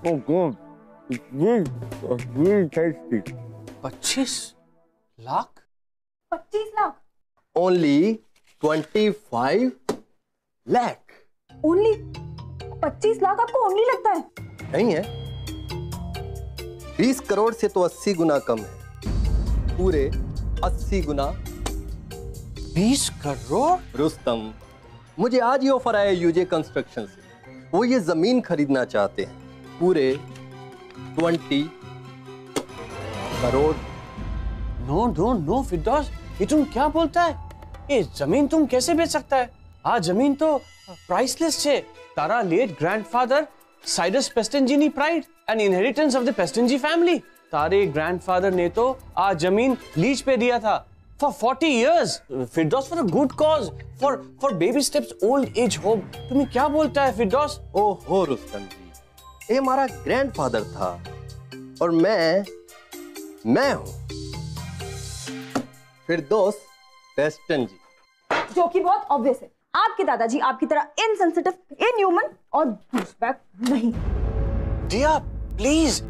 so good. It's really tasty. 25 lakh? 25 lakh? Only 25 lakh. Only 25 lakh आपको only लगता है? नहीं है, 20 करोड़ से तो 80 गुना कम है, पूरे 80 गुना। 20 करोड़? रुस्तम, मुझे आज ही ऑफर आया यूजे कंस्ट्रक्शन से। वो ये जमीन खरीदना चाहते हैं, पूरे 20 करोड़। नो फिरदौस, ये तुम क्या बोलता है? ये जमीन तुम कैसे बेच सकता है? आज जमीन तो प्राइसलेस है। तारा लेट ग्रैंडफादर साइरस पेस्टेंजीनी pride and inheritance of the Pestonjee family. तारे ग्रैंडफादर ने तो आज जमीन लीज पे दिया था for 40 years, Firdous, for a good cause, for baby steps old age home। तुम्हें क्या बोलता है फिरदौस? ओहो रुस्तम जी, ये हमारा ग्रैंडफादर था और मैं हूं फिरदौस पेस्टन जी। जो कि बहुत ऑब्वियस है। आपके दादाजी आपकी तरह इनसेंसिटिव, इनह्यूमन और डूशबैग नहीं। दिया, please.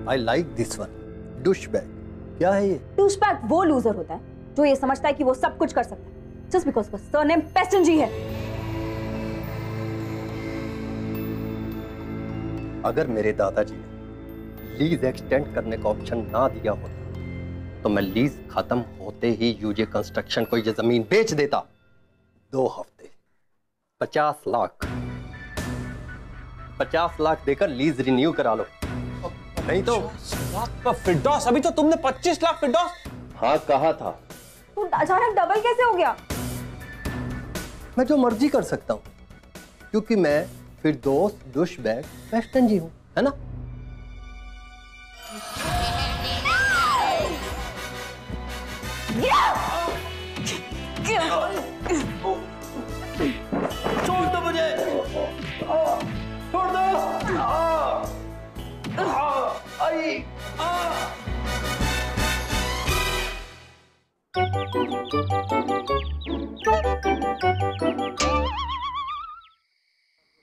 I like this one, douchebag। क्या है ये? डूशबैग वो लूजर होता है जो ये समझता है कि वो सब कुछ कर सकता है जस्ट बिकॉज उसका सरनेम पेस्टनजी है। अगर मेरे दादाजी ने लीज एक्सटेंड करने का ऑप्शन ना दिया होता तो मैं लीज खत्म होते ही यूजे कंस्ट्रक्शन को ये जमीन बेच देता। 2 हफ्ते 50 लाख 50 लाख देकर लीज रिन्यू करा लो, नहीं तो। फिरदौस, अभी तो तुमने 25 लाख फिरदौस। हाँ कहा था। तो अचानक डबल कैसे हो गया? मैं जो मर्जी कर सकता हूँ क्योंकि मैं फिरदौस डूशबैग पेस्टन जी हूँ, है ना? छोड़ दो मुझे, छोड़ दो।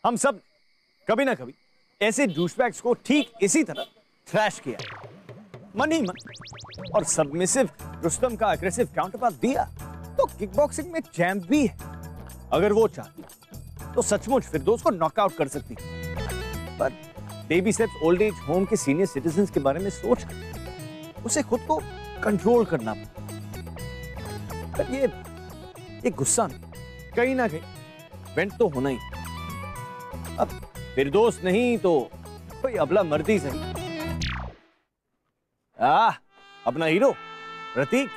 हम सब कभी ना कभी ऐसे डूशबैग्स को ठीक इसी तरह थ्रैश किया, मन ही मन। और सबमिसिव रुस्तम का एग्रेसिव काउंटरपार्ट दिया तो किकबॉक्सिंग में चैंप भी है। अगर वो चाहती तो सचमुच फिरदौस को नॉकआउट कर सकती, पर baby steps old age home के सीनियर सिटीजन्स के बारे में सोच कर उसे खुद को कंट्रोल करना पड़ा। पर ये गुस्सा कहीं ना कहीं वेंट तो होना ही। अब फिरदौस नहीं तो कोई अबला मर्दी सही, अपना हीरो प्रतीक।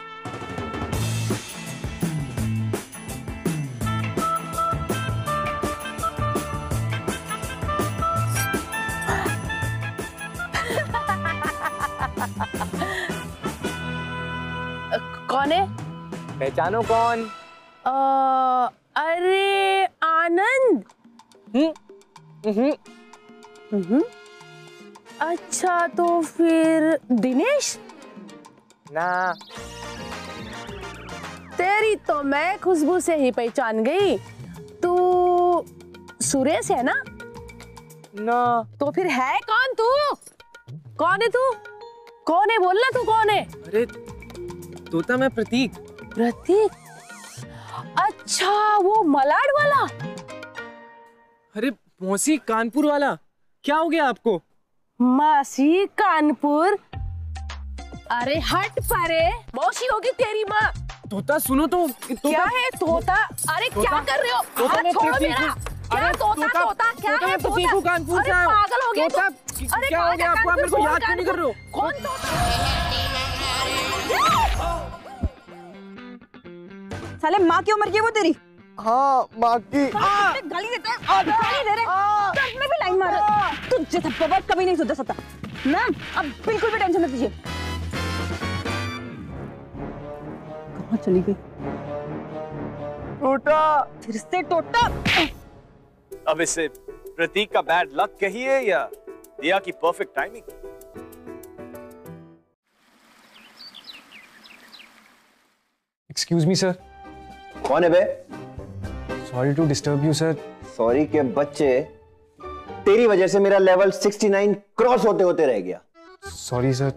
कौन है? पहचानो कौन? अरे आनंद। अच्छा तो फिर दिनेश ना। तेरी तो मैं खुशबू से ही पहचान गई। तू सुरेश है ना? ना। तो फिर है कौन तू? कौन है तू? कौन है बोलना, तू कौन है? अरे तोता, मैं प्रतीक। प्रतीक? अच्छा वो मलाड वाला। अरे मौसी कानपुर वाला, क्या हो गया आपको? मासी कानपुर? अरे हट परे, मौसी होगी तेरी माँ। तोता सुनो तो। क्या है तोता? अरे क्या कर रहे हो? हाथ छोड़ो मेरा। क्या तोता क्या है? प्रतीक को कानपुर से। पागल हो गया तोता, अरे क्या हो गया आपको? आप मेरे को याद क्यों नहीं कर रहे हो? कौन तोता? साले माँ की उम्र की है वो तेरी? हाँ माँ की। गाली देते हैं, गाली दे रहे हैं, दर्द में भी लाइन मार रहे हैं। तू जैसा बाबा कभी नहीं सुधर सकता। मैम अब बिल्कुल भी टेंशन मत लीजिए। कहाँ चली गई? टोटा। फिर से टोटा। अब इसे प्रतीक का बैड लक कहिए या दिया की perfect timing. Excuse me sir. कौन है बे? Sorry to disturb you sir. Sorry के बच्चे, तेरी वजह से मेरा लेवल 69 क्रॉस होते होते रह गया। सॉरी सर,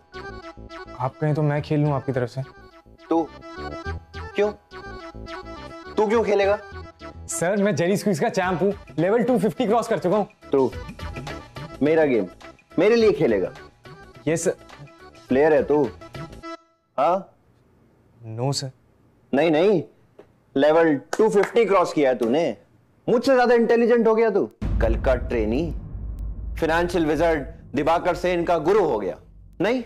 आप कहें तो मैं खेल लूं आपकी तरफ से। तू क्यों खेलेगा? सर मैं जेरी स्क्वीज का चैंप हूं, लेवल 250 क्रॉस कर चुका हूं। तू मेरा गेम मेरे लिए खेलेगा? Yes sir. प्लेयर है तू? हाँ? No sir. नहीं, लेवल 250 क्रॉस किया है तूने। मुझसे ज्यादा इंटेलिजेंट हो गया तू। कल का trainee financial wizard Diwakar Sen का गुरु हो गया। नहीं?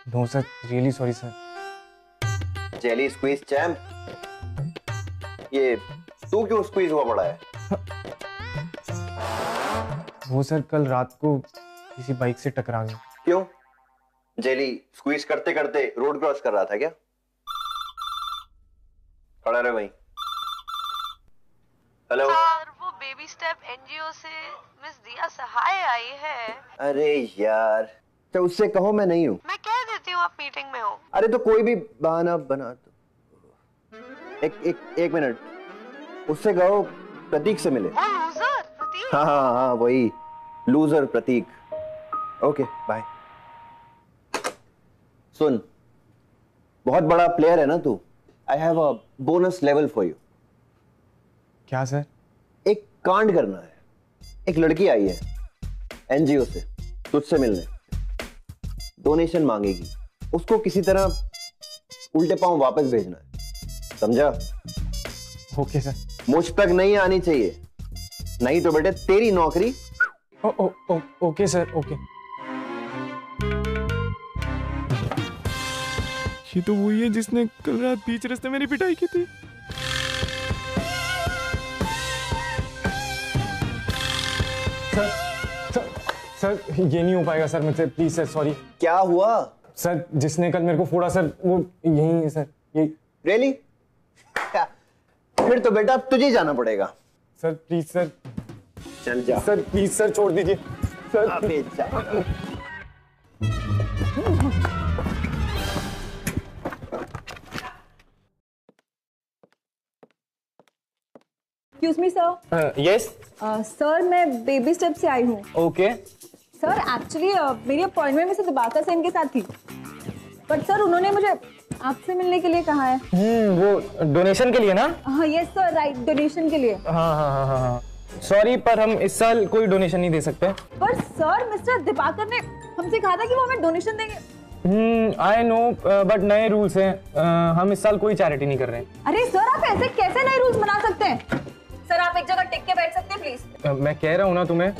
No sir, really sorry sir. Jelly squeeze champ, ये तू क्यों स्क्वीज हुआ पड़ा है? वो सर कल रात को किसी बाइक से टकरा गया। क्यों? जेली स्क्वीज करते करते रोड क्रॉस कर रहा था क्या? खड़ा रहे वहीं। हेलो सर, वो बेबी स्टेप एनजीओ से मिस दिया सहाय आई है। अरे यार, तो उससे कहो मैं नहीं हूँ। मैं कह देती हूँ आप मीटिंग में हो। अरे तो कोई भी बहाना बना दो। एक मिनट, उससे कहो प्रतीक से मिले। वो लूजर प्रतीक? हाँ, वही लूजर प्रतीक। Okay bye. सुन, बहुत बड़ा प्लेयर है ना तू। I have a bonus level for you. क्या सर? एक कांड करना है। एक लड़की आई है एनजीओ से तुझसे मिलने, डोनेशन मांगेगी। उसको किसी तरह उल्टे पांव वापस भेजना है, समझा? Okay sir. मुझ तक नहीं आनी चाहिए, नहीं तो बेटे तेरी नौकरी। Okay sir, okay. ये तो वही है जिसने कल रात बीच रास्ते मेरी पिटाई की थी। सर ये नहीं हो पाएगा सर मुझसे, प्लीज सर, सॉरी। क्या हुआ? सर जिसने कल मेरे को फोड़ा सर, वो यही है सर, यही। रियली? फिर तो बेटा अब तुझे जाना पड़ेगा। Sir please sir. चल जा सर, प्लीज सर, छोड़ दीजिए सर। अबे जा। Excuse me sir. Yes sir मैं बेबी स्टेप से आई हूँ। ओके। सर एक्चुअली मेरी अपॉइंटमेंट में से दिवाकर सेन के साथ थी, बट सर उन्होंने मुझे आपसे मिलने के लिए कहा है। वो डोनेशन के लिए ना? हाँ यस सर, राइट, डोनेशन के लिए। हाँ। सॉरी पर हम इस साल कोई डोनेशन नहीं दे सकते। पर सर मिस्टर दिवाकर ने हमसे कहा था कि वो हमें डोनेशन देंगे। आई नो, बट नए रूल्स हैं। हम इस साल कोई चैरिटी नहीं कर रहे हैं। अरे सर आप ऐसे कैसे नए रूल्स बना सकते हैं? सर आप एक जगह टिक के बैठ सकते हैं प्लीज? मैं कह रहा हूँ ना तुम्हें,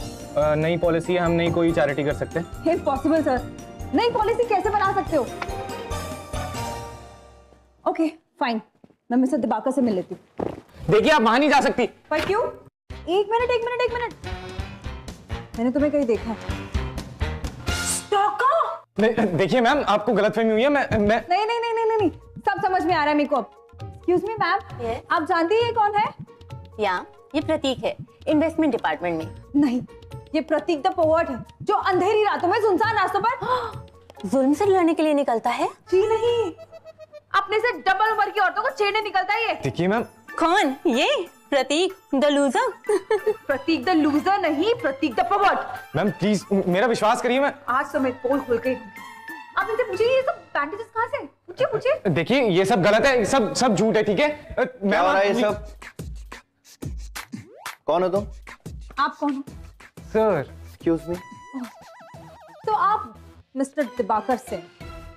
नई पॉलिसी है, हम नहीं कोई चैरिटी कर सकते। इम्पॉसिबल सर, नई पॉलिसी कैसे बना सकते हो? ओके फाइन, मैं मिस्टर दिवाकर से मिल लेती हूँ। देखिए आप वहां नहीं जा सकती। पर क्यों? एक मिनट, मैंने तुम्हें कहीं देखा है। नहीं, देखिए मैम आपको गलतफहमी हुई है। मैं नहीं, सब समझ में आ रहा है मेरे को अब। एक्सक्यूज मी मैम, आप जानती है ये कौन है? या ये प्रतीक है, इन्वेस्टमेंट डिपार्टमेंट में। नहीं, ये प्रतीक द पोवर्ट है जो अंधेरी रातों में सुनसान रास्तों पर जुल्म से लड़ने के लिए निकलता है। जी नहीं, अपने से डबल उम्र की औरतों को छेड़ने निकलता है ये। देखिए मैम। कौन? ये Prateek the loser? Prateek the loser नहीं, Prateek the pervert. Ma'am please मेरा विश्वास करिए। मैं आज तो मैं पोल खोल के आप इनसे पूछिए ये सब बैंडेजेस कहाँ से? पूछिए। देखिए ये सब गलत है, सब झूठ है, ठीक है? क्या हो रहा है ये सब? कौन हो तुम? आप कौन हो? Sir excuse me. तो आप mister Diwakar Sen.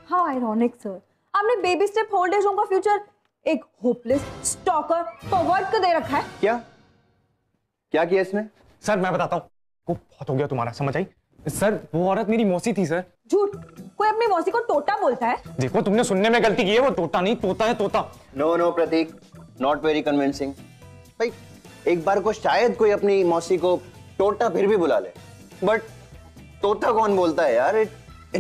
How ironic sir, आपने baby step old age home का फ्यूचर एक होपलेस स्टॉकर परवर्ट को दे रखा है। क्या किया इसने? सर मैं बताता हूँ, वो बहुत हो गया तुम्हारा, समझ आई? सर वो औरत मेरी मौसी थी सर। झूठ, कोई अपनी मौसी को तोता बोलता है? देखो तुमने सुनने में गलती की है, वो तोता नहीं, तोता है तोता। No Prateek, not very convincing. भाई एक बार को शायद कोई अपनी मौसी को तोता फिर भी बुला ले, बट तोता कौन बोलता है यार? It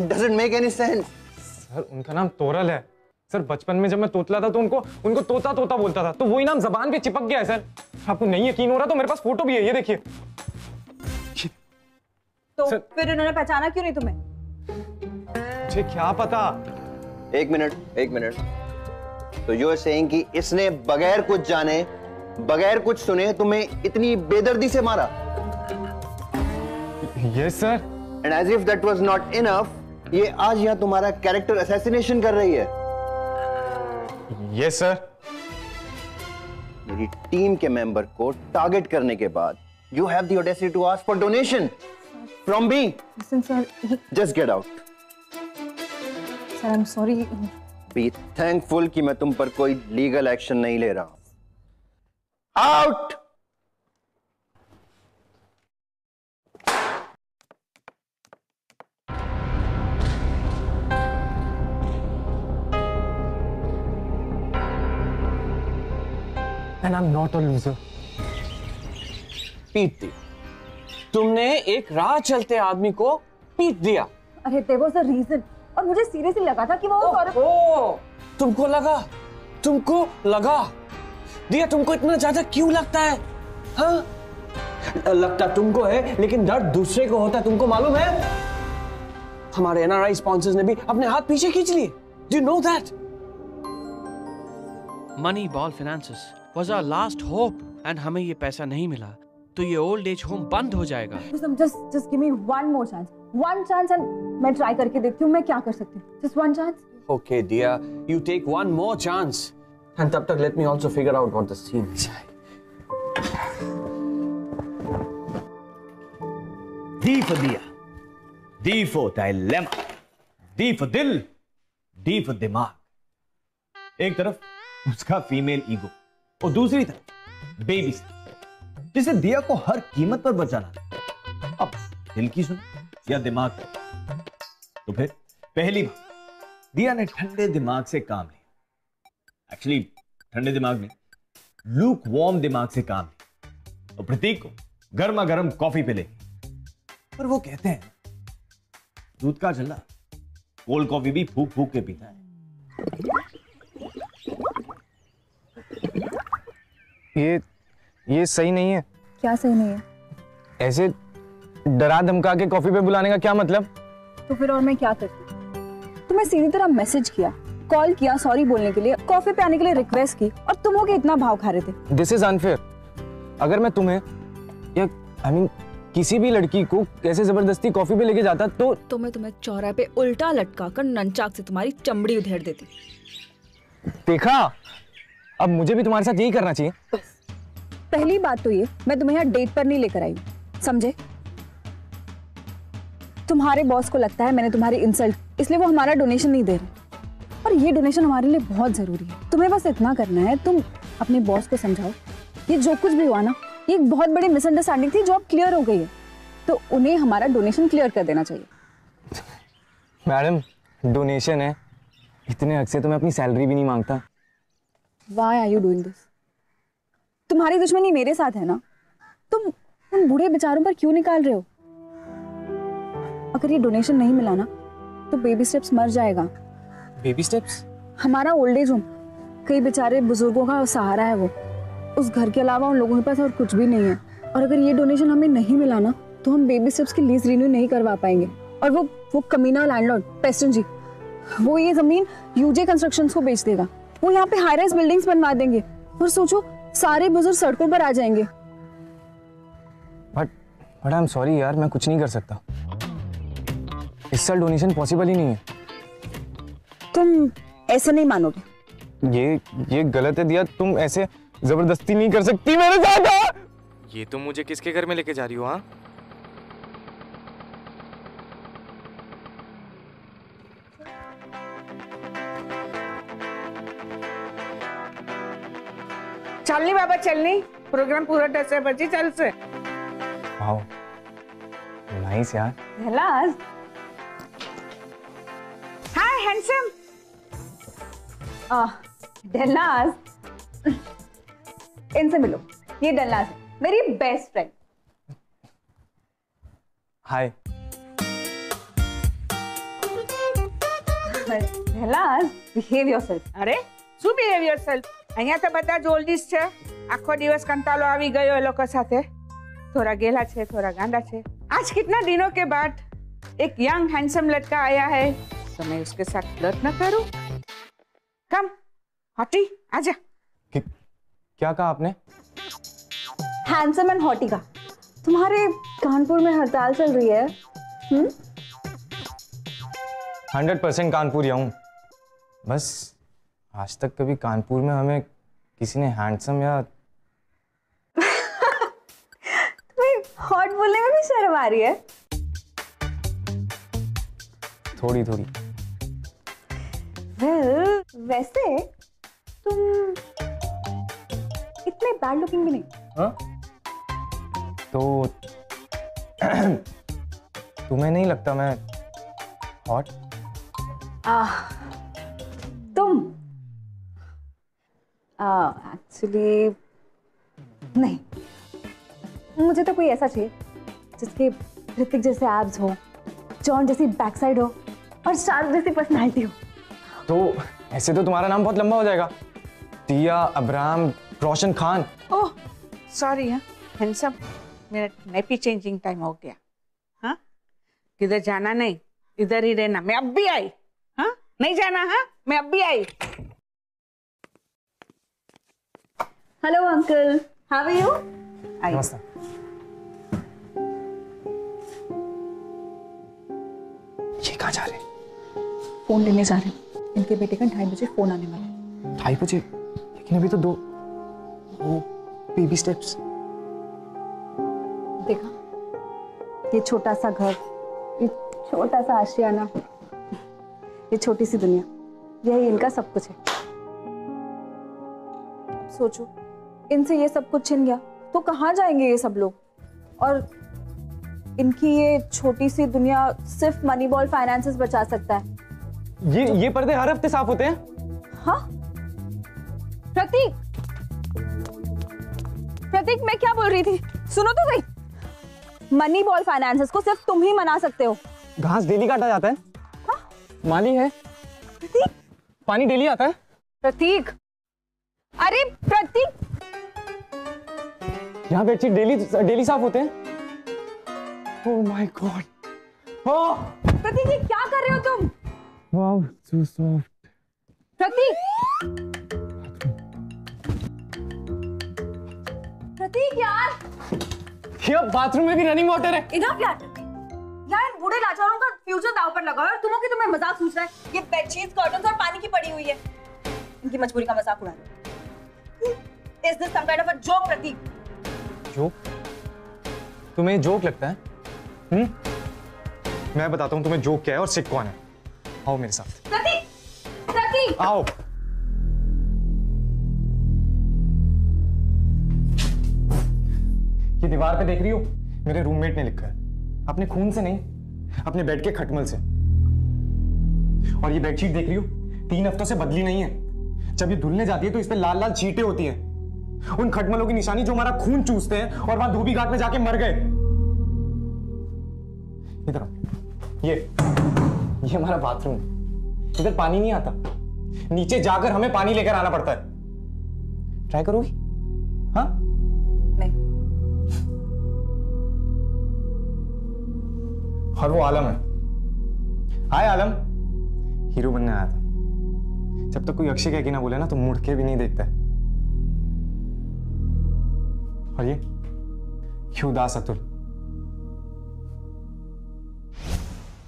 doesn't make any sense. Sir उनका नाम तोरल है सर। बचपन में जब मैं तोतला था तो उनको तोता तोता बोलता था, तो वही नाम जबान पे चिपक गया है सर। आपको नहीं यकीन हो रहा तो मेरे पास फोटो भी है, ये देखिए। तो फिर उन्होंने पहचाना क्यों नहीं तुम्हें? मुझे क्या पता। एक मिनट। तो यू आर सेइंग कि इसने बगैर कुछ जाने बगैर कुछ सुने तुम्हें इतनी बेदर्दी से मारा? Yes sir. And as if that was not enough, ये आज यहाँ तुम्हारा कैरेक्टर असैसिनेशन कर रही है। Yes sir. मेरी टीम के मेंबर को टारगेट करने के बाद you have the audacity to ask for donation from me. Listen sir, just get out. Sir I am sorry. Be thankful कि मैं तुम पर कोई लीगल एक्शन नहीं ले रहा हूं। Out. And I'm not a loser. पीट दी। तुमने एक राह चलते आदमी को पीट दिया। अरे देयर वाज अ रीजन, और मुझे सीरियसली लगा था कि वो सौरभ। तुमको लगा दिया। तुमको इतना ज्यादा क्यों लगता है? हाँ, लगता तुमको है, लेकिन दर्द दूसरे को होता है। तुमको मालूम है, हमारे एनआरआई स्पॉन्सर्स ने भी अपने हाथ पीछे खींच लिए। Do you know that? Money ball finances was our last hope and हमें ये पैसा नहीं मिला तो ये ओल्ड एज होम बंद हो जाएगा। Just give me one more chance, and मैं ट्राई करके देखती हूँ मैं क्या कर सकती हूँ। Just one chance. Okay, dear, you take one more chance, and तब तक let me also figure out what the scene is. D for दिया, D for dilemma, D for दिल, D for दिमाग। एक तरफ उसका फीमेल ईगो और दूसरी तरफ बेबी जिसे दिया को हर कीमत पर बचाना था। अब दिल की सुन या दिमाग की? तो फिर पहली बार दिया ने ठंडे दिमाग से काम लिया। एक्चुअली ठंडे दिमाग में लूक वार्म दिमाग से काम लिया और प्रतीक को गर्मा गर्म कॉफी पे ले। पर वो कहते हैं दूध का चल्ला कोल्ड कॉफी भी फूक फूक के पीता है। ये सही नहीं है। क्या सही नहीं है? ऐसे डरा धमका के कॉफी पे बुलाने का क्या मतलब? तो फिर और मैं क्या करती? तुम्हें सीधी तरह मैसेज किया, कॉल किया सॉरी बोलने के लिए, कॉफी पे आने के लिए रिक्वेस्ट की, और तुम होके इतना भाव खा रहे थे। This is unfair. अगर मैं तुम्हें या किसी भी लड़की को कैसे जबरदस्ती कॉफी पे लेके जाता तो मैं तुम्हें चौराहे पे उल्टा लटका कर ननचाक से तुम्हारी चमड़ी उधेड़ देती। देखा, अब मुझे भी तुम्हारे साथ यही करना चाहिए। पहली बात तो ये, मैं तुम्हें यहाँ डेट पर नहीं लेकर आई, समझे? तुम्हारे बॉस को लगता है मैंने तुम्हारी इंसल्ट, इसलिए वो हमारा डोनेशन नहीं दे रहे। और ये डोनेशन हमारे लिए बहुत जरूरी है। तुम्हें बस इतना करना है, तुम अपने बॉस को समझाओ ये जो कुछ भी हुआ ना, ये एक बहुत बड़ी मिसअंडरस्टैंडिंग थी जो अब क्लियर हो गई है, तो उन्हें हमारा डोनेशन क्लियर कर देना चाहिए। मैडम, डोनेशन है, इतने हक से तो मैं अपनी सैलरी भी नहीं मांगता। Why are you doing this? तुम्हारी दुश्मनी मेरे साथ है ना, तुम उन बूढ़े बेचारों पर क्यों निकाल रहे हो? अगर ये डोनेशन नहीं मिला ना तो बेबी स्टेप्स मर जाएगा। Baby steps? हमारा ओल्ड एज होम, कई बेचारे बुजुर्गों का सहारा है वो। उस घर के अलावा उन लोगों के पास और कुछ भी नहीं है, और अगर ये डोनेशन हमें नहीं मिला ना तो हम बेबी स्टेप्स की लीज रिन्यू नहीं करवा पाएंगे। और वो कमीना लैंडलॉर्ड पेस्टन जी, वो ये जमीन यूजे कंस्ट्रक्शंस को बेच देगा। वो यहाँ पे हाई राइज बिल्डिंग्स बनवा देंगे, और सोचो सारे बुजुर्ग सड़कों पर आ जाएंगे। बट आई एम सॉरी यार, मैं कुछ नहीं कर सकता। इस साल डोनेशन पॉसिबल ही नहीं है। तुम ऐसे नहीं मानोगे। ये गलत है दिया, तुम ऐसे जबरदस्ती नहीं कर सकती मेरे साथ। ये तुम मुझे किसके घर में लेके जा रही हो? हाँ, चलनी बाबा चलनी, प्रोग्राम पूरा 10 बजे चल से। वाओ, नाइस यार। हेलास। Hi handsome. डेलास, इनसे मिलो, ये डेलास मेरी बेस्ट फ्रेंड। हाय। डेलास, बिहेव योरसेल्फ। अरे શું બિહેવ યોરસેલ્ફ? અહીંયા તો બધા જ ઓલ્ડીઝ છે। આખો દિવસ કંટાળો આવી ગયો એ લોકો સાથે। થોડા ગેલા છે, થોડા ગાંડા છે। आज कितना दिनों के बाद एक यंग हैंडसम लड़का आया है, तो मैं उसके साथ फ्लर्ट न करूं? कम हटी, आजा। क्या कहा आपने? हैंडसम एंड हॉटी का। तुम्हारे कानपुर में हड़ताल चल रही है। 100% कानपुर हूँ। बस आज तक कभी कानपुर में हमें किसी ने हैंडसम या तुम्हें हॉट बोलने में भी शर्म आ रही है? थोड़ी थोड़ी। Well, वैसे तुम इतने बैड लुकिंग भी नहीं। हाँ? तो तुम्हें नहीं लगता मैं हॉट? तुम एक्चुअली नहीं, मुझे तो कोई ऐसा चाहिए जिसके ऋतिक जैसे एब्स हो, जॉन जैसी बैक साइड हो और शाहरुख जैसी पर्सनालिटी हो। तो ऐसे तो तुम्हारा नाम बहुत लंबा हो जाएगा, टिया, अब्राहम, रोशन खान। ओह सॉरी, हैंडसम, मेरा नेपी चेंजिंग टाइम हो गया। हाँ, किधर जाना नहीं, इधर ही रहना। मैं अब भी आई। हाँ, नहीं जाना। हाँ, मैं अब भी आई। Hello uncle, how are you? नमस्ते। ये कहाँ जा रहे? फोन लेने जा रहे हैं। इनके बेटे का 2:30 बजे फोन आने वाला है। 2:30 बजे? लेकिन अभी तो दो बेबी स्टेप्स। देखा, ये छोटा सा घर, ये छोटा सा आशियाना, ये छोटी सी दुनिया, यही इनका सब कुछ है। सोचो, इनसे ये सब कुछ छिन गया तो कहाँ जाएंगे ये सब लोग? और इनकी ये छोटी सी दुनिया सिर्फ मनी बॉल फाइनेंसेस बचा सकता है। ये पर्दे हर हफ्ते साफ होते हैं? हाँ प्रतीक, प्रतीक मैं क्या बोल रही थी, सुनो तो सही। मनी बॉल फाइनेंसेस को सिर्फ तुम ही मना सकते हो। घास डेली काटा जाता है? हाँ? माली है प्रतीक, पानी डेली आता है? प्रतीक, अरे प्रतीक, यहाँ बेडशीट डेली साफ होते हैं? Oh my God. ओह प्रतीक, ये क्या कर रहे हो तुम? Wow, so soft. प्रतीक, प्रतीक यार, बाथरूम में भी रनिंग वाटर है। इधर क्या? यार बूढ़े लाचारों का फ्यूचर दांव पर लगा है और तुमों की तुम्हें मजाक सूझ रहा है। ये बेडशीट्स, कर्टन्स और पानी की पड़ी हुई है, इनकी मजबूरी का मजाक उड़ा रहे हो। Is this some kind of a joke, Prateek? Joke? तुम्हें जोक लगता है? मैं बताता हूँ तुम्हें जोक क्या है और सिक कौन है। आओ मेरे साथ। प्रतीक, प्रतीक, आओ। ये दीवार पे देख रही हो? मेरे रूममेट ने लिखा है, अपने खून से नहीं, अपने बेड के खटमल से। और ये बेडशीट देख रही हो? 3 हफ्तों से बदली नहीं है। जब ये धुलने जाती है तो इस पे लाल लाल छींटे होती हैं, उन खटमलों की निशानी जो हमारा खून चूसते हैं और वहां धोबी घाट में जाके मर गए। इधर ये हमारा बाथरूम, इधर पानी नहीं आता, नीचे जाकर हमें पानी लेकर आना पड़ता है। ट्राई करोगी? हाँ? नहीं। और वो आलम है। हाय आलम, हीरो बनने आया था। जब तक कोई अक्षय कह के ना बोले ना तो मुड़ के भी नहीं देखता है। और ये उदास Atul.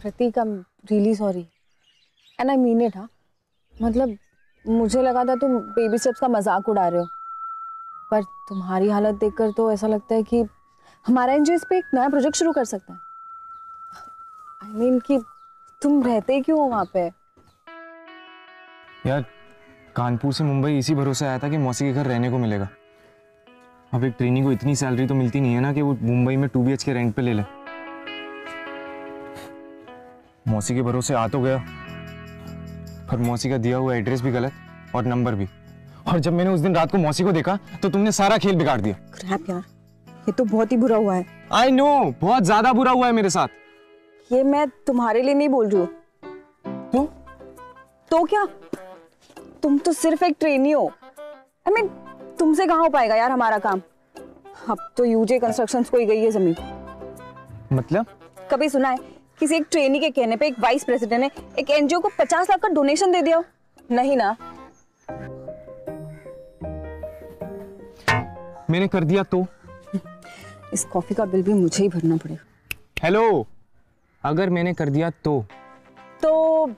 Prateek, I am really sorry and I mean it. हाँ, मतलब मुझे लगा था तुम बेबी स्टेप्स का मजाक उड़ा रहे हो, पर तुम्हारी हालत देखकर तो ऐसा लगता है कि हमारा एनजीओ इस पे एक नया प्रोजेक्ट शुरू कर सकता है। आई मीन कि तुम रहते क्यों हो वहां पे? यार कानपुर से मुंबई इसी भरोसे आया था कि मौसी के घर रहने को मिलेगा। अब एक ट्रेनी को इतनी सैलरी तो मिलती नहीं है ना कि वो मुंबई में 2 BHK रेंट पे ले ले। मौसी के भरोसे आ तो गया, पर मौसी का दिया हुआ एड्रेस भी गलत और नंबर भी। और जब मैंने उस दिन रात को मौसी को देखा तो तुमने सारा खेल बिगाड़ दिया। क्रैप यार, ये तो बहुत ही बुरा हुआ है। आई नो, बहुत ज्यादा बुरा हुआ है मेरे साथ। ये मैं तुम्हारे लिए नहीं बोल रही हूँ। तो क्या, तुम तो सिर्फ एक ट्रेनी हो। आई मीन तुमसे कहाँ हो पाएगा यार हमारा काम। अब तो यूजे कंस्ट्रक्शंस को ही गई है जमीन। मतलब? कभी सुना है किसी एक ट्रेनी के कहने पे एक वाइस प्रेसिडेंट ने एक एनजीओ को 50 लाख का डोनेशन दे दिया? नहीं ना। मैंने कर दिया तो इस कॉफी का बिल भी मुझे ही भरना पड़ेगा। हेलो, अगर मैंने कर दिया तो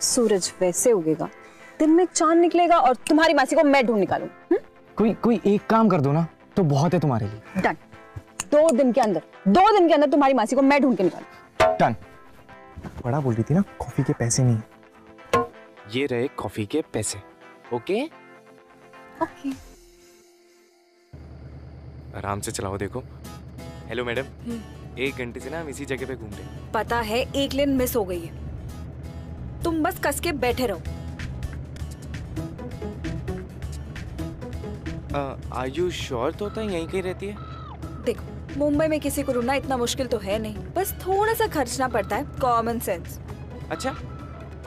सूरज वैसे उगेगा, दिन में चांद निकलेगा और तुम्हारी मासी को मैं ढूंढ निकालूं। कोई एक काम कर दो ना, तो बहुत है तुम्हारे लिए। डन। 2 दिन के अंदर तुम्हारी मासी को मैं ढूंढ के निकालूं। डन। बड़ा बोल रही थी ना, कॉफी के पैसे नहीं। ये रहे कॉफी के पैसे। Okay okay. आराम से चलाओ। देखो, हेलो मैडम, 1 घंटे से ना हम इसी जगह पे घूम रहे हैं। पता है, एक लेन मिस हो गई है, तुम बस कस के बैठे रहो। आर यू श्योर तोता यहीं कहीं रहती है? देखो, मुंबई में किसी को ढूंढना इतना मुश्किल तो है नहीं, बस थोड़ा सा खर्चना पड़ता है, कॉमन सेंस। अच्छा,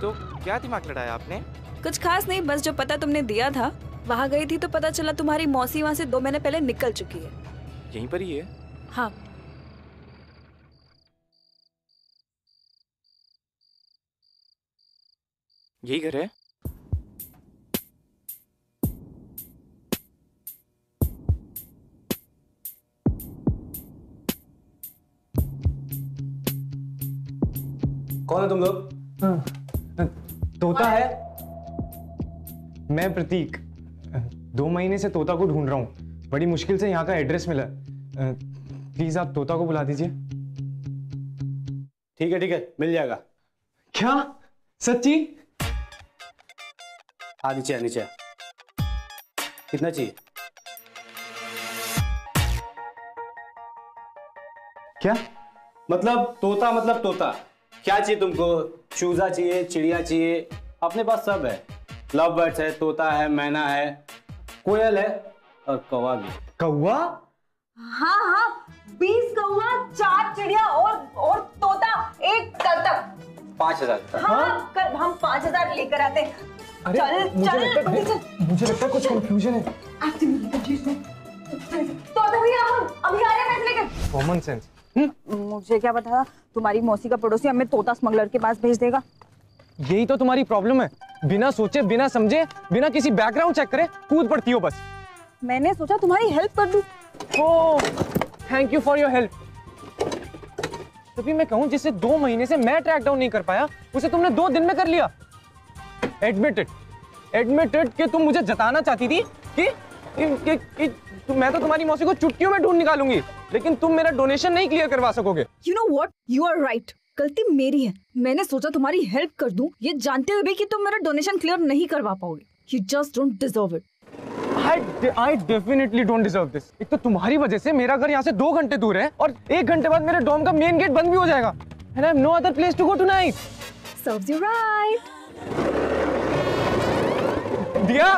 तो क्या दिमाग लड़ाया आपने? कुछ खास नहीं, बस जो पता तुमने दिया था वहाँ गई थी तो पता चला तुम्हारी मौसी वहाँ से 2 महीने पहले निकल चुकी है। यहीं पर ही है? हाँ। यही घर है? कौन है तुम लोग? तोता है। मैं प्रतीक, 2 महीने से तोता को ढूंढ रहा हूँ। बड़ी मुश्किल से यहाँ का एड्रेस मिला। प्लीज आप तोता को बुला दीजिए। ठीक है, मिल जाएगा। क्या? सच्ची? हाँ, नीचे। कितना चाहिए? क्या मतलब तोता। क्या चाहिए तुमको? चूजा चाहिए, चिड़िया चाहिए? अपने पास सब है। लव बर्ड्स है, तोता है, मैना है, कोयल है और कौवा भी। कौवा? हाँ, 20 कौवा, 4 चिड़िया और तोता, 1 कबूतर। 5000। हाँ, कल हम 5000 लेकर आते हैं। चल। मुझे लगता है कुछ कंफ्यूजन है। तो भैया हम अभी आ रहे हैं पैसे लेकर। Common sense. मुझे क्या पता था तुम्हारी मौसी का पड़ोसी हमें तोता स्मगलर के पास भेज देगा। यही तो तुम्हारी प्रॉब्लम है, बिना सोचे, बिना समझे, बिना किसी बैकग्राउंड चेक करे कूद पड़ती हो बस। मैंने सोचा तुम्हारी हेल्प कर दूं। ओह, thank you for your help. तभी मैं कहूं, जिसे 2 महीने से मैं ट्रैक डाउन नहीं कर पाया, उसे तुमने 2 दिन में कर लिया। एडमिटेड कि तुम मुझे जताना चाहती थी कि मैं तो तुम्हारी मौसी को चुटकियों में ढूंढ निकालूंगी, लेकिन तुम मेरा डोनेशन नहीं क्लियर करवा सकोगे। You know what? You are right. गलती मेरी है। मैंने सोचा तुम्हारी हेल्प कर दूं, ये जानते हुए भी कि तुम मेरा डोनेशन क्लियर नहीं करवा पाओगे। You just don't deserve it. I definitely don't deserve this. एक तो तुम्हारी वजह से मेरा घर यहाँ से 2 घंटे दूर है और 1 घंटे बाद मेरे डॉम का मेन गेट बंद भी हो जाएगा। And I have no other place to go tonight. Serves you right. दिया।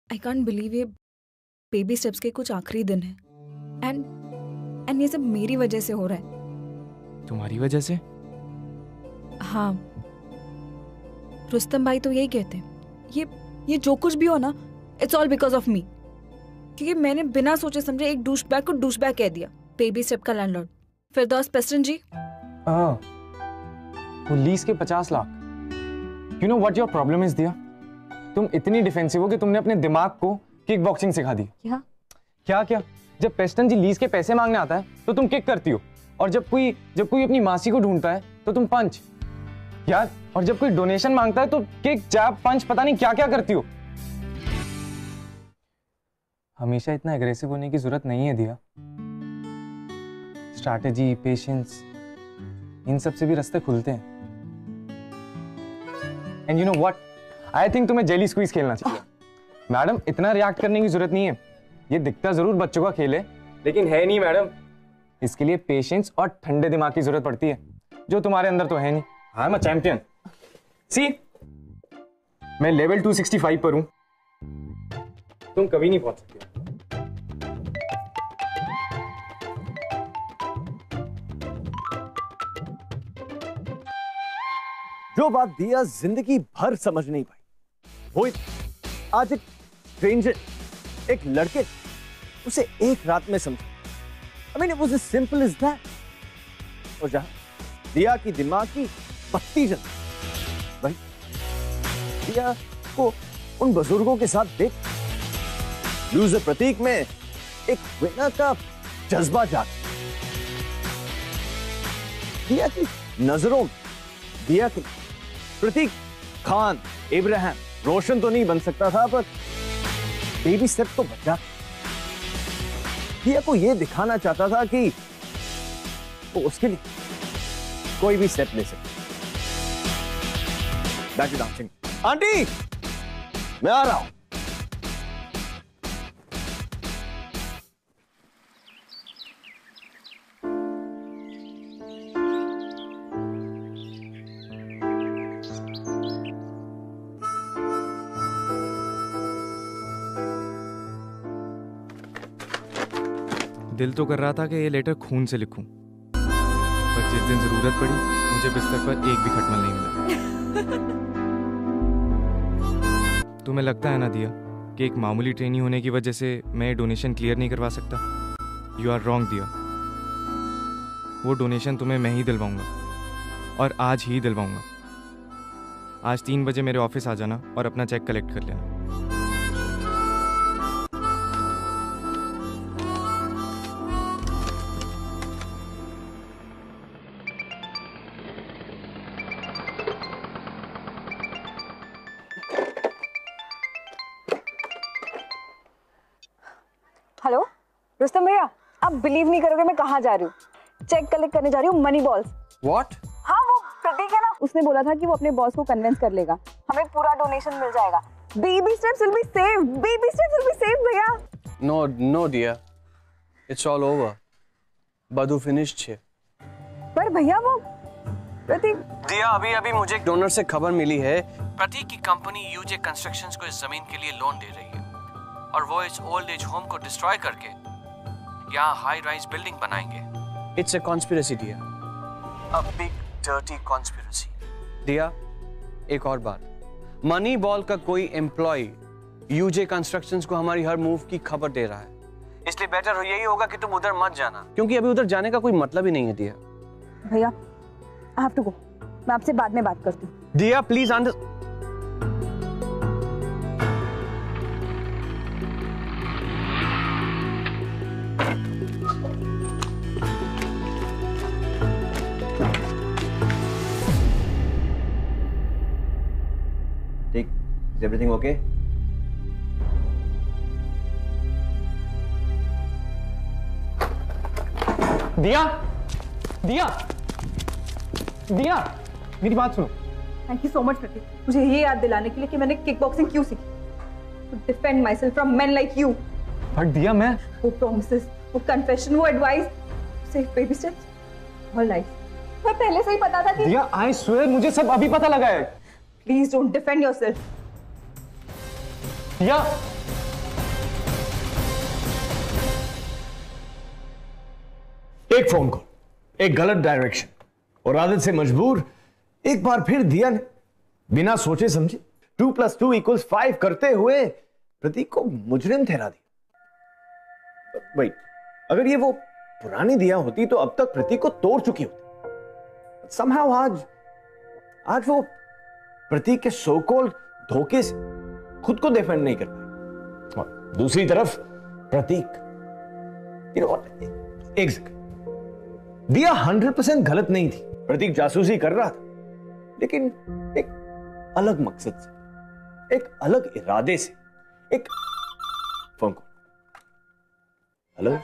I can't believe ये बेबी स्टेप्स के कुछ आखिरी दिन है एंड ये सब मेरी वजह से हो रहा है। तुम्हारी वजह से? हाँ, रुस्तम भाई तो यही कहते हैं, ये जो कुछ भी हो ना, it's all because of me. क्योंकि मैंने बिना सोचे समझे एक डूशबैग को डूशबैग कह दिया, बेबी स्टेप का लैंडलॉर्ड। फिरदौस पेस्टन जी, वो लीज के 50 lakh. You know what your problem is दिया? तुम इतनी डिफेंसिव हो कि तुमने अपने दिमाग को किक बॉक्सिंग सिखा दी। क्या क्या? जब पेस्टन जी लीज के पैसे मांगने आता है तो तुम किक करती हो, और जब कोई अपनी मासी को ढूंढता है तो तुम पंच यार, और जब कोई डोनेशन मांगता है तो किक जैब पंच पता नहीं क्या क्या करती हो। हमेशा इतना एग्रेसिव होने की जरूरत नहीं है दिया। स्ट्रैटेजी, पेशेंस, इन सब से भी रास्ते खुलते हैं। And you know what, I think तुम्हें जेली स्क्वीज खेलना चाहिए। मैडम, इतना रिएक्ट करने की जरूरत नहीं है। ये दिखता जरूर बच्चों का खेल है, लेकिन है नहीं मैडम। इसके लिए पेशेंस और ठंडे दिमाग की जरूरत पड़ती है, जो तुम्हारे अंदर तो है नहीं। I am a champion. सी, मैं लेवल 265 पर हूं, तुम कभी नहीं पहुंच सकते। जो बात दिया जिंदगी भर समझ नहीं पाई, वो आज एक स्ट्रेंजर, एक लड़के उसे एक रात में समझा। I mean, it was as simple as that. और जहां दिया की दिमाग की पत्ती जल भाई, दिया को उन बुजुर्गों के साथ देख लूजर प्रतीक में एक विनर का जज्बा जाग। दिया की नजरों में, दिया की प्रतीक खान, इब्राहिम, रोशन तो नहीं बन सकता था, पर बेबी स्टेप तो बचा। दिया को यह दिखाना चाहता था कि वो उसके लिए कोई भी स्टेप ले सकता। Back to dancing. आंटी, मैं आ रहा हूं। दिल तो कर रहा था कि ये लेटर खून से लिखूं, पर जिस दिन जरूरत पड़ी मुझे बिस्तर पर एक भी खटमल नहीं मिला। तुम्हें लगता है ना दिया कि एक मामूली ट्रेनी होने की वजह से मैं डोनेशन क्लियर नहीं करवा सकता? यू आर रॉन्ग दिया। वो डोनेशन तुम्हें मैं ही दिलवाऊंगा, और आज ही दिलवाऊंगा। आज 3 बजे मेरे ऑफिस आ जाना और अपना चेक कलेक्ट कर लेना। हेलो रुस्तम भैया, आप बिलीव नहीं करोगे मैं कहाँ जा रही हूँ। चेक कलेक्ट करने जा रही हूँ, मनी बॉल्स। व्हाट? हाँ, वो प्रतीक है ना, उसने बोला था कि वो अपने बॉस को कन्विंस कर लेगा, हमें पूरा डोनेशन मिल जाएगा। Baby steps will be saved, baby steps will be saved भैया। No dear, it's all over. बदू फिनिश्ड है। पर भैया वो प्रतीक। दिया, अभी मुझे एक डोनर से खबर मिली है। प्रतीक की कंपनी यूजे कंस्ट्रक्शंस को इस जमीन के लिए लोन दे रही है, और वो इस ओल्ड एज होम को डिस्ट्रॉय करके यहाँ हाई राइज बिल्डिंग बनाएंगे। It's a conspiracy dear, a big dirty conspiracy. Diya, एक और बात, मनी बॉल का कोई एम्प्लॉय यूजे कंस्ट्रक्शंस को हमारी हर मूव की खबर दे रहा है, इसलिए बेटर यही होगा कि तुम उधर मत जाना, क्योंकि अभी उधर जाने का कोई मतलब ही नहीं है। दिया भैया, आई हैव टू गो, मैं आपसे बाद में बात करती हूँ। दिया प्लीज Is everything okay? दिया, दिया, दिया, मेरी बात सुनो। थैंक यू सो मच प्रतीक, मुझे ये याद दिलाने के लिए कि मैंने किक बॉक्सिंग क्यों सीखी। To defend myself from men like you. But Diya, मैं वो प्रॉमिसेस, वो कन्फेशन, वो advice, safe baby steps, all life. मैं पहले से ही पता था कि दिया, आई स्वेयर मुझे सब अभी पता लगा है। Please don't defend yourself. दिया, एक फोन कॉल, एक गलत डायरेक्शन, और आदत से मजबूर एक बार फिर दिया ने बिना सोचे समझे 2+2 = 5 करते हुए प्रतीक को मुजरिम ठहरा दिया। भाई, अगर ये वो पुरानी दिया होती तो अब तक प्रतीक को तोड़ चुकी होती। somehow आज वो प्रतीक के सो कॉल्ड धोखे से खुद को डिफेंड नहीं कर पाए। और दूसरी तरफ प्रतीक, एक सेकंड, दिया 100% गलत नहीं थी। प्रतीक जासूसी कर रहा था, लेकिन एक अलग मकसद से, एक अलग इरादे से। एक phone call. Hello,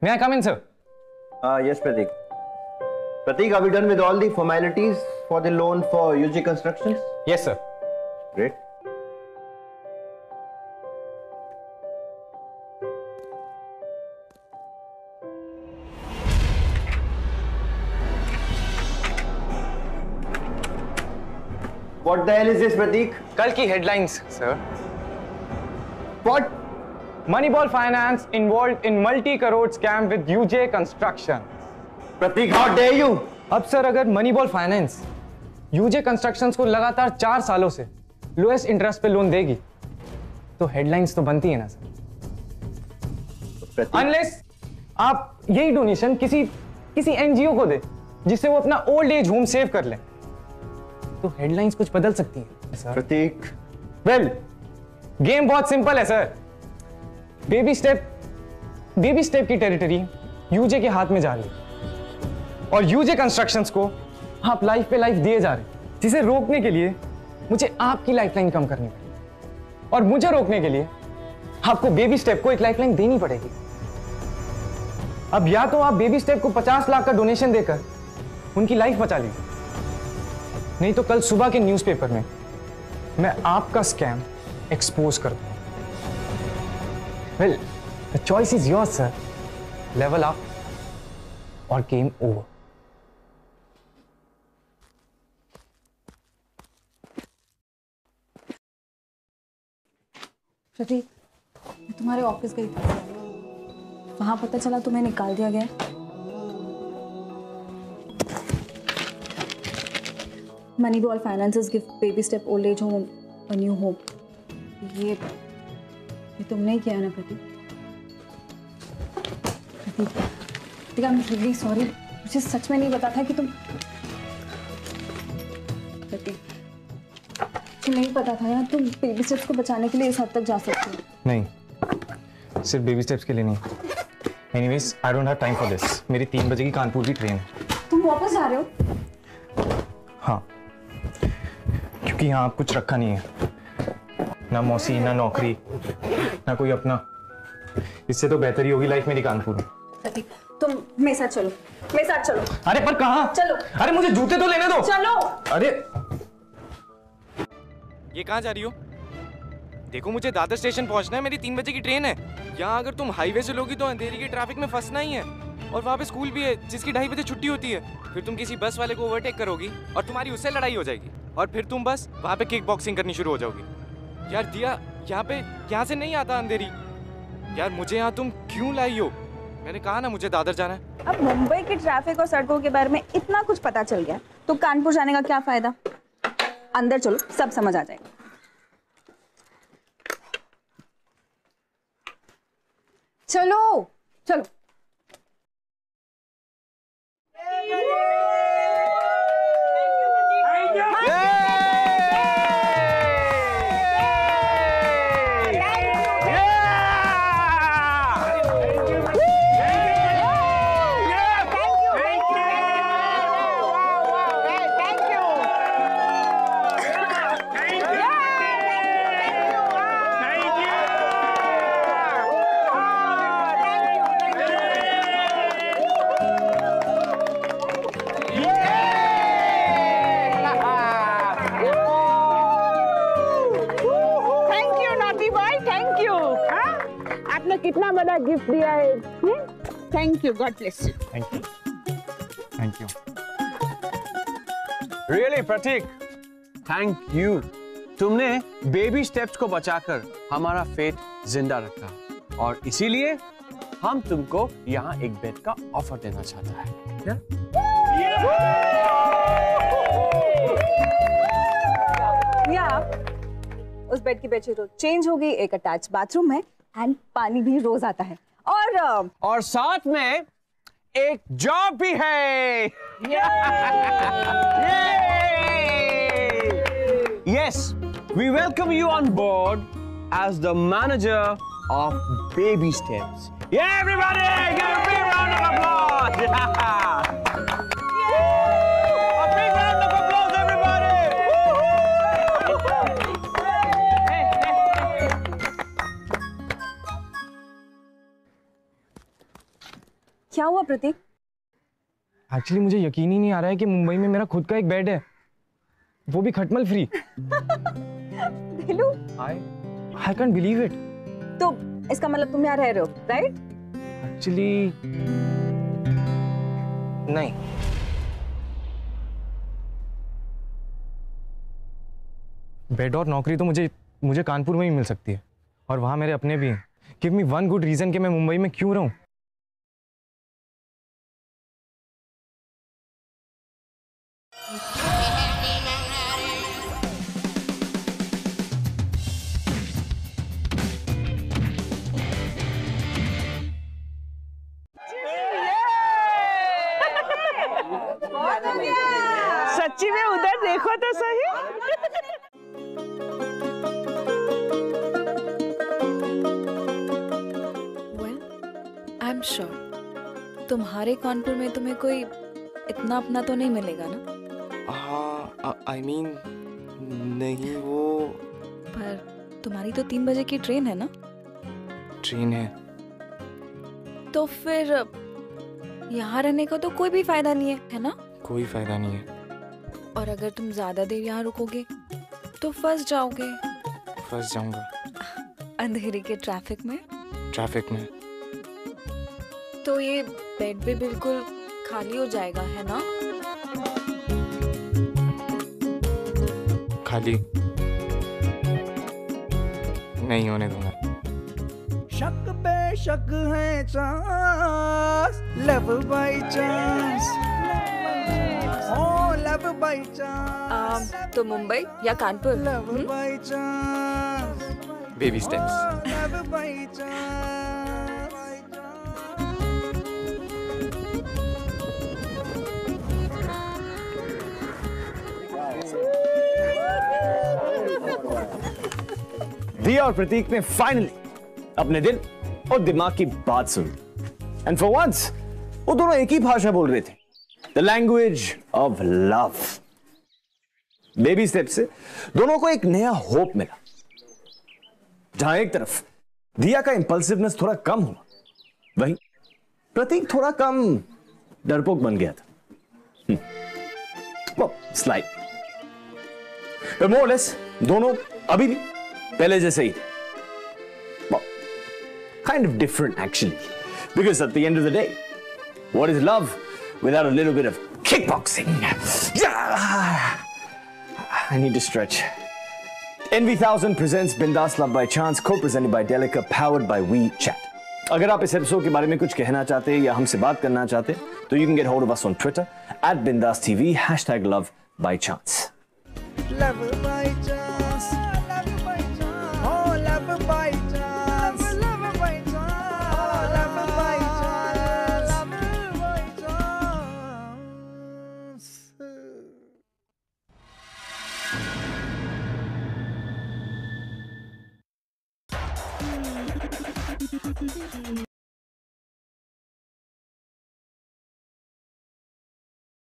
May I come in, sir? Yes, Pratik. Pratik, are we done with all the formalities for the loan for UG Constructions? Yes, sir. Great. What the hell is this, Pratik? कल की headlines, sir. What? Moneyball Finance involved in multi-crore scam with UJ Construction. Pratik, how dare you? अब sir अगर Moneyball Finance UJ Constructions को लगातार 4 सालों से lowest interest पे loan देगी, तो हेडलाइंस तो बनती है ना सर। अनलेस आप यही डोनेशन किसी एनजीओ को दे जिससे वो अपना ओल्ड एज होम सेव कर ले, तो हेडलाइंस कुछ बदल सकती है सर। प्रतीक, वेल गेम बहुत सिंपल है सर। बेबी स्टेप की टेरिटरी यूजे के हाथ में जा रही है और यूजे कंस्ट्रक्शंस को आप लाइफ पे लाइफ दिए जा रहे हैं, जिसे रोकने के लिए मुझे आपकी लाइफलाइन कम करनी पड़ेगी और मुझे रोकने के लिए आपको बेबी स्टेप को एक लाइफलाइन देनी पड़ेगी। अब या तो आप बेबी स्टेप को 50 लाख का डोनेशन देकर उनकी लाइफ बचा लीजिए, नहीं तो कल सुबह के न्यूज़पेपर में मैं आपका स्कैम एक्सपोज कर दूंगा। Well, the choice is yours, sir. Level up or game over. प्रतीक, मैं तुम्हारे ऑफिस गई थी, वहां पता चला तुम्हें निकाल दिया गया। Moneyball Finances give baby step old age home a new home. ये तुमने ही किया ना प्रतीक? प्रतीक, I'm really sorry. मुझे सच में नहीं पता था कि तुम। प्रतीक, मुझे नहीं पता था यार, तुम बेबी स्टेप्स को बचाने के लिए इस हद तक जा सकते हो। नहीं, सिर्फ बेबी स्टेप्स के लिए नहीं। Anyways, I don't have time for this. मेरी 3 बजे की कानपुर की ट्रेन है। तुम वापस जा रहे हो? हाँ, क्योंकि यहाँ आप कुछ रखा नहीं है, ना मौसी, ना नौकरी, ना कोई अपना। इससे तो बेहतर ही होगी लाइफ मेरी कानपुर में। प्रतीक, तुम मेरे साथ चलो, मेरे साथ चलो। अरे पर कहाँ? चलो। अरे मुझे जूते तो लेने दो। चलो। अरे ये कहाँ जा रही हो? देखो मुझे दादर स्टेशन पहुंचना है, मेरी 3 बजे की ट्रेन है। यहाँ अगर तुम हाईवे से लोगी तो अंधेरी के ट्रैफिक में फंसना ही है, और वहाँ पे स्कूल भी है जिसकी 2:30 बजे छुट्टी होती है। फिर तुम किसी बस वाले को ओवरटेक करोगी और तुम्हारी उससे लड़ाई हो जाएगी, और फिर तुम बस वहाँ पे किक बॉक्सिंग करनी शुरू हो जाओगी। यार दिया, यहाँ से नहीं आता अंधेरी। यार मुझे यहाँ तुम क्यों लाई हो? मैंने कहा ना मुझे दादर जाना है। अब मुंबई की ट्रैफिक और सड़कों के बारे में इतना कुछ पता चल गया तो कानपुर जाने का क्या फायदा? अंदर चलो, सब समझ आ जाएगा। चलो चलो। कितना बड़ा गिफ्ट दिया है। Thank you, God bless you. Thank you. Thank you. Really Prateek, thank you. तुमने बेबी स्टेप्स को बचाकर हमारा फेथ जिंदा रखा और इसीलिए हम तुमको यहाँ एक बेड का ऑफर देना चाहता है। क्या? या उस बेड की बेडशीट चेंज हो गई, एक अटैच बाथरूम है एंड पानी भी रोज आता है और साथ में एक जॉब भी है। Yes, we welcome you on board as the manager of Baby Steps. Yeah, everybody, give a big round of applause. A big round of applause, everybody. क्या हुआ प्रतीक? एक्चुअली मुझे यकीन ही नहीं आ रहा है कि मुंबई में मेरा खुद का एक बेड है, वो भी खटमल फ्री। दिलू, I can't believe it. तो इसका मतलब तुम यहाँ रह रहे हो, राइट? एक्चुअली नहीं। बेड और नौकरी तो मुझे कानपुर में ही मिल सकती है और वहां मेरे अपने भी हैं। Give me one good reason कि मैं मुंबई में क्यों रहूं। सच्ची में उधर देखो तो सही। Well, I'm sure तुम्हारे कानपुर में तुम्हें कोई इतना अपना तो नहीं मिलेगा ना? हाँ, I mean नहीं, वो पर तुम्हारी तो 3 बजे की ट्रेन है ना? ट्रेन है तो फिर यहाँ रहने का तो कोई भी फायदा नहीं है ना? कोई फायदा नहीं है। और अगर तुम ज्यादा देर यहाँ रुकोगे तो फंस जाओगे। फंस जाऊंगा अंधेरे के ट्रैफिक में। तो ये बेड भी बिल्कुल खाली हो जाएगा, है ना? खाली नहीं होने दूंगा। शक बेशक है chance, love by chance, oh love by chance. तो मुंबई या Kanpur? Love by chance, baby steps. Love by chance. Diya और प्रतीक ने फाइनली अपने दिल और दिमाग की बात सुनी एंड फॉर वंस वो दोनों एक ही भाषा बोल रहे थे, the language of love. Baby step से दोनों को एक नया होप मिला। जहां एक तरफ दिया का इंपल्सिवनेस थोड़ा कम हुआ, वहीं प्रतीक थोड़ा कम डरपोक बन गया था। स्लाइड पर मोर लेस दोनों अभी भी पहले जैसे ही थे। Kind of different actually, because at the end of the day, what is love without a little bit of kickboxing? I need to stretch. NV1000 presents Bindas Love by Chance, co-presented by Delica, powered by WeChat. अगर आप इस episode के बारे में कुछ कहना चाहते हैं या हमसे बात करना चाहते हैं तो you can get hold of us on Twitter @BindasTV #LoveByChance. Love by chance, love by chance, oh love by chance, love by chance, oh love by chance, love by chance.